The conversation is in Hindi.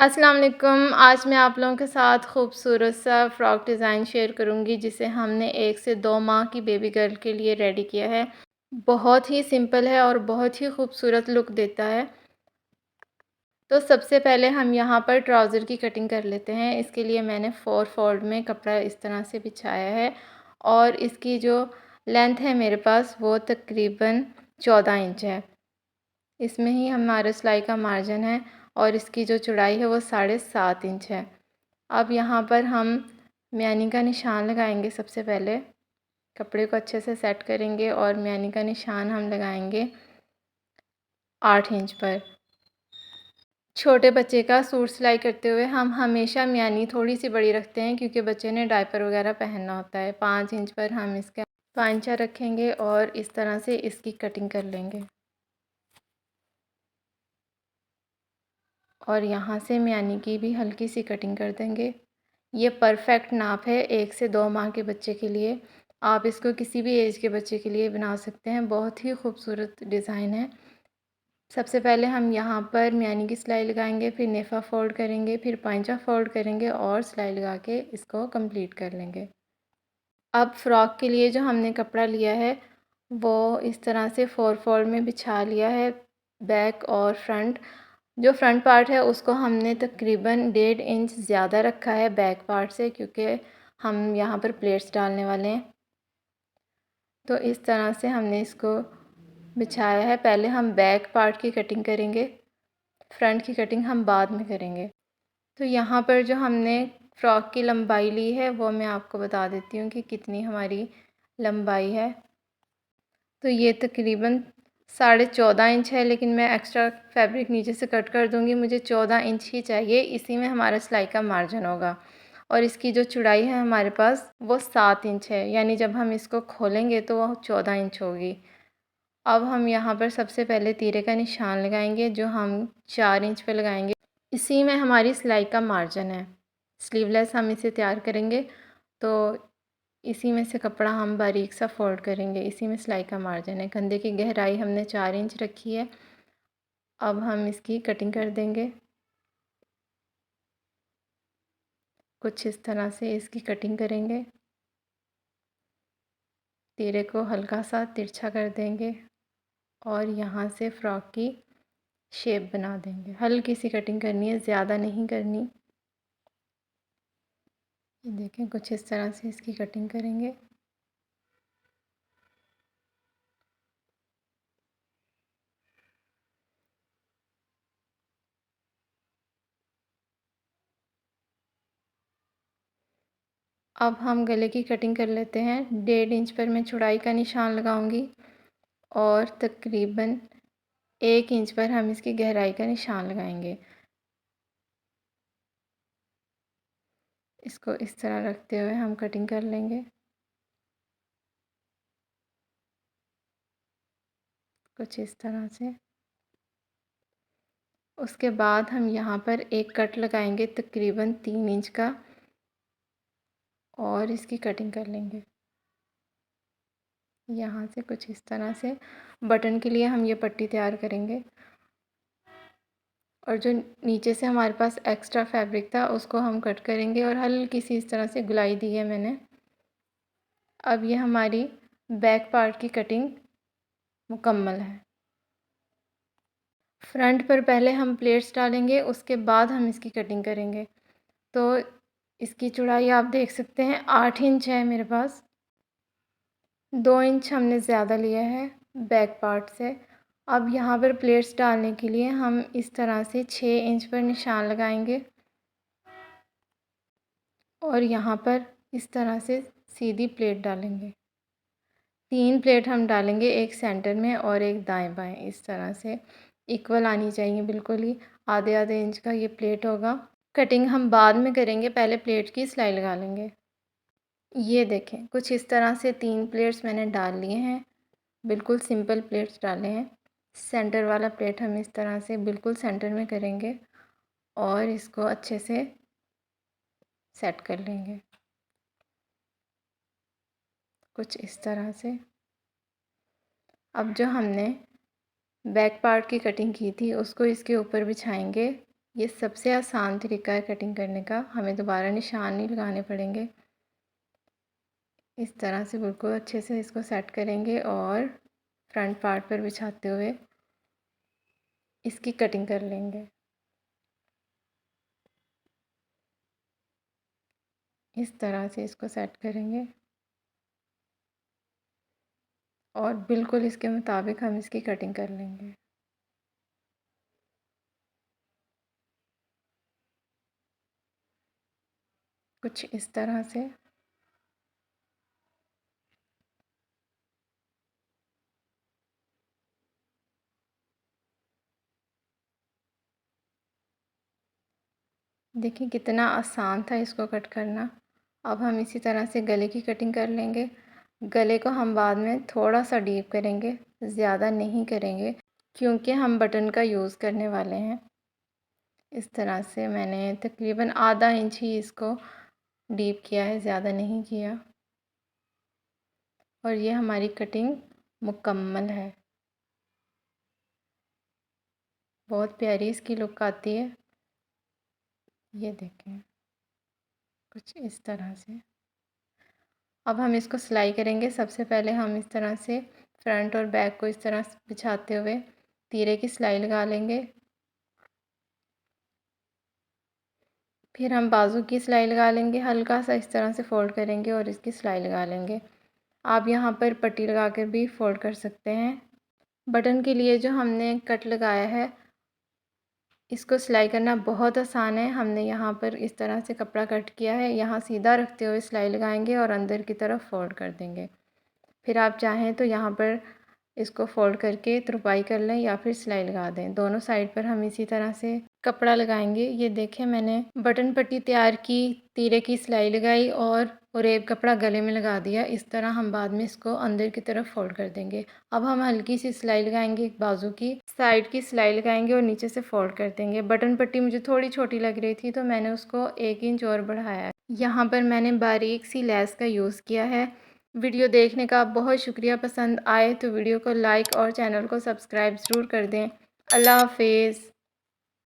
अस्सलाम वालेकुम। आज मैं आप लोगों के साथ खूबसूरत सा फ़्रॉक डिज़ाइन शेयर करूँगी जिसे हमने 1 से 2 माह की बेबी गर्ल के लिए रेडी किया है। बहुत ही सिंपल है और बहुत ही खूबसूरत लुक देता है। तो सबसे पहले हम यहाँ पर ट्राउज़र की कटिंग कर लेते हैं। इसके लिए मैंने 4 फोल्ड में कपड़ा इस तरह से बिछाया है और इसकी जो लेंथ है मेरे पास वो तकरीबन 14 इंच है। इसमें ही हमारा सिलाई का मार्जिन है और इसकी जो चौड़ाई है वो 7.5 इंच है। अब यहाँ पर हम म्यानी का निशान लगाएंगे। सबसे पहले कपड़े को अच्छे से सेट करेंगे और म्यानी का निशान हम लगाएंगे 8 इंच पर। छोटे बच्चे का सूट सिलाई करते हुए हम हमेशा म्यानी थोड़ी सी बड़ी रखते हैं क्योंकि बच्चे ने डायपर वगैरह पहनना होता है। 5 इंच पर हम इसका पांचा रखेंगे और इस तरह से इसकी कटिंग कर लेंगे और यहाँ से म्यानी की भी हल्की सी कटिंग कर देंगे। ये परफेक्ट नाप है 1 से 2 माह के बच्चे के लिए। आप इसको किसी भी एज के बच्चे के लिए बना सकते हैं। बहुत ही खूबसूरत डिज़ाइन है। सबसे पहले हम यहाँ पर म्यानी की सिलाई लगाएंगे, फिर नेफ़ा फ़ोल्ड करेंगे, फिर पांचा फ़ोल्ड करेंगे और सिलाई लगा के इसको कंप्लीट कर लेंगे। अब फ़्रॉक के लिए जो हमने कपड़ा लिया है वो इस तरह से 4 फोल्ड में बिछा लिया है, बैक और फ्रंट। जो फ्रंट पार्ट है उसको हमने तकरीबन 1.5 इंच ज़्यादा रखा है बैक पार्ट से, क्योंकि हम यहाँ पर प्लेट्स डालने वाले हैं। तो इस तरह से हमने इसको बिछाया है। पहले हम बैक पार्ट की कटिंग करेंगे, फ्रंट की कटिंग हम बाद में करेंगे। तो यहाँ पर जो हमने फ़्रॉक की लंबाई ली है वो मैं आपको बता देती हूँ कि कितनी हमारी लंबाई है। तो ये तकरीबन 14.5 इंच है, लेकिन मैं एक्स्ट्रा फैब्रिक नीचे से कट कर दूँगी। मुझे 14 इंच ही चाहिए, इसी में हमारा सिलाई का मार्जिन होगा। और इसकी जो चौड़ाई है हमारे पास वो 7 इंच है, यानी जब हम इसको खोलेंगे तो वो 14 इंच होगी। अब हम यहाँ पर सबसे पहले तीरे का निशान लगाएंगे जो हम 4 इंच पे लगाएंगे। इसी में हमारी सिलाई का मार्जिन है। स्लीवलेस हम इसे तैयार करेंगे तो इसी में से कपड़ा हम बारीक सा फोल्ड करेंगे। इसी में सिलाई का मार्जिन है। कंधे की गहराई हमने 4 इंच रखी है। अब हम इसकी कटिंग कर देंगे। कुछ इस तरह से इसकी कटिंग करेंगे। तीरे को हल्का सा तिरछा कर देंगे और यहाँ से फ़्रॉक की शेप बना देंगे। हल्की सी कटिंग करनी है, ज़्यादा नहीं करनी। ये देखें, कुछ इस तरह से इसकी कटिंग करेंगे। अब हम गले की कटिंग कर लेते हैं। 1.5 इंच पर मैं चौड़ाई का निशान लगाऊंगी और तकरीबन 1 इंच पर हम इसकी गहराई का निशान लगाएंगे। इसको इस तरह रखते हुए हम कटिंग कर लेंगे, कुछ इस तरह से। उसके बाद हम यहाँ पर एक कट लगाएंगे तकरीबन 3 इंच का और इसकी कटिंग कर लेंगे यहाँ से, कुछ इस तरह से। बटन के लिए हम ये पट्टी तैयार करेंगे और जो नीचे से हमारे पास एक्स्ट्रा फैब्रिक था उसको हम कट करेंगे और हल्की सी इस तरह से गुलाई दी है मैंने। अब ये हमारी बैक पार्ट की कटिंग मुकम्मल है। फ्रंट पर पहले हम प्लेट्स डालेंगे, उसके बाद हम इसकी कटिंग करेंगे। तो इसकी चौड़ाई आप देख सकते हैं 8 इंच है मेरे पास। 2 इंच हमने ज़्यादा लिया है बैक पार्ट से। अब यहाँ पर प्लेट्स डालने के लिए हम इस तरह से 6 इंच पर निशान लगाएंगे और यहाँ पर इस तरह से सीधी प्लेट डालेंगे। 3 प्लेट हम डालेंगे, एक सेंटर में और एक दाएं बाएं। इस तरह से इक्वल आनी चाहिए बिल्कुल ही। आधे आधे इंच का ये प्लेट होगा। कटिंग हम बाद में करेंगे, पहले प्लेट की सिलाई लगा लेंगे। ये देखें, कुछ इस तरह से 3 प्लेट्स मैंने डाल लिए हैं। बिल्कुल सिंपल प्लेट्स डाले हैं। सेंटर वाला प्लेट हम इस तरह से बिल्कुल सेंटर में करेंगे और इसको अच्छे से सेट कर लेंगे, कुछ इस तरह से। अब जो हमने बैक पार्ट की कटिंग की थी उसको इसके ऊपर बिछाएंगे ये सबसे आसान तरीका है कटिंग करने का, हमें दोबारा निशान नहीं लगाने पड़ेंगे। इस तरह से बिल्कुल अच्छे से इसको सेट करेंगे और फ्रंट पार्ट पर बिछाते हुए इसकी कटिंग कर लेंगे। इस तरह से इसको सेट करेंगे और बिल्कुल इसके मुताबिक हम इसकी कटिंग कर लेंगे। कुछ इस तरह से। देखिए कितना आसान था इसको कट करना। अब हम इसी तरह से गले की कटिंग कर लेंगे। गले को हम बाद में थोड़ा सा डीप करेंगे, ज़्यादा नहीं करेंगे क्योंकि हम बटन का यूज़ करने वाले हैं। इस तरह से मैंने तकरीबन आधा इंच ही इसको डीप किया है, ज़्यादा नहीं किया। और ये हमारी कटिंग मुकम्मल है। बहुत प्यारी इसकी लुक आती है। ये देखें कुछ इस तरह से। अब हम इसको सिलाई करेंगे। सबसे पहले हम इस तरह से फ्रंट और बैक को इस तरह बिछाते हुए तीरे की सिलाई लगा लेंगे। फिर हम बाजू की सिलाई लगा लेंगे, हल्का सा इस तरह से फ़ोल्ड करेंगे और इसकी सिलाई लगा लेंगे। आप यहाँ पर पट्टी लगा कर भी फ़ोल्ड कर सकते हैं। बटन के लिए जो हमने कट लगाया है इसको सिलाई करना बहुत आसान है। हमने यहाँ पर इस तरह से कपड़ा कट किया है, यहाँ सीधा रखते हुए सिलाई लगाएंगे और अंदर की तरफ फ़ोल्ड कर देंगे। फिर आप चाहें तो यहाँ पर इसको फ़ोल्ड करके तुरपाई कर लें या फिर सिलाई लगा दें। दोनों साइड पर हम इसी तरह से कपड़ा लगाएंगे। ये देखें मैंने बटन पट्टी तैयार की, तीरे की सिलाई लगाई और उरेब कपड़ा गले में लगा दिया। इस तरह हम बाद में इसको अंदर की तरफ फ़ोल्ड कर देंगे। अब हम हल्की सी सिलाई लगाएंगे, बाजू की साइड की सिलाई लगाएंगे और नीचे से फ़ोल्ड कर देंगे। बटन पट्टी मुझे थोड़ी छोटी लग रही थी तो मैंने उसको 1 इंच और बढ़ाया है। यहाँ पर मैंने बारीक सी लेस का यूज़ किया है। वीडियो देखने का बहुत शुक्रिया। पसंद आए तो वीडियो को लाइक और चैनल को सब्सक्राइब ज़रूर कर दें। अल्लाह हाफ़िज़।